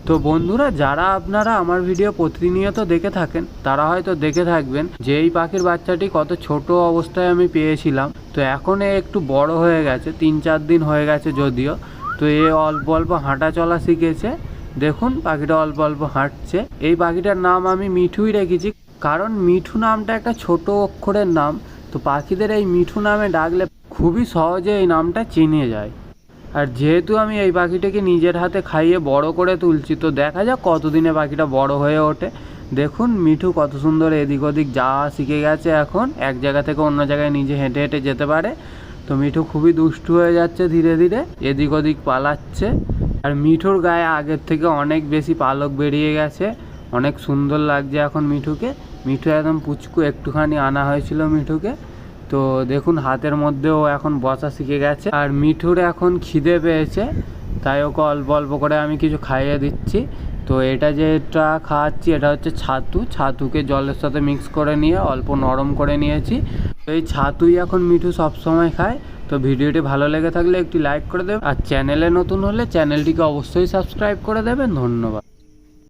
তো বন্ধুরা, যারা আপনারা আমার ভিডিও প্রতিনিয়ত দেখে থাকেন তারা হয়তো দেখে থাকবেন যে এই পাখির বাচ্চাটি কত ছোট অবস্থায় আমি পেয়েছিলাম। তো এখন এ একটু বড় হয়ে গেছে, 3-4 দিন হয়ে গেছে যদিও। তো এ অল্প অল্প হাঁটা চলা শিখেছে। দেখুন পাখিটা অল্প অল্প হাঁটছে। এই পাখিটার নাম আমি মিঠুই রেখেছি, কারণ মিঠু নামটা একটা ছোট অক্ষরের নাম। তো পাখিদের এই মিঠু নামে ডাকলে খুবই সহজে এই নামটা চিনে যায়। আর যেহেতু আমি এই পাখিটাকে নিজের হাতে খাইয়ে বড় করে তুলছি, তো দেখা যাক কতদিনে পাখিটা বড় হয়ে ওঠে। দেখুন মিঠু কত সুন্দর এদিক ওদিক যাওয়া শিখে গেছে, এখন এক জায়গা থেকে অন্য জায়গায় নিজে হেঁটে হেঁটে যেতে পারে। তো মিঠু খুবই দুষ্টু হয়ে যাচ্ছে, ধীরে ধীরে এদিক ওদিক পালাচ্ছে। আর মিঠুর গায়ে আগের থেকে অনেক বেশি পালক বেরিয়ে গেছে, অনেক সুন্দর লাগছে এখন মিঠুকে। মিঠু একদম পুচকু, একটুখানি আনা হয়েছিল মিঠুকে। তো দেখুন হাতের মধ্যেও এখন বসা শিখে গেছে। আর মিঠুর এখন খিদে পেয়েছে, তাই ওকে অল্প অল্প করে আমি কিছু খাইয়ে দিচ্ছি। তো এটা যেটা খাওয়াচ্ছি এটা হচ্ছে ছাতু। ছাতুকে জলের সাথে মিক্স করে নিয়ে অল্প নরম করে নিয়েছি। তো এই ছাতুই এখন মিঠু সবসময় খায়। তো ভিডিওটি ভালো লেগে থাকলে একটি লাইক করে দেবেন, আর চ্যানেলে নতুন হলে চ্যানেলটিকে অবশ্যই সাবস্ক্রাইব করে দেবেন। ধন্যবাদ।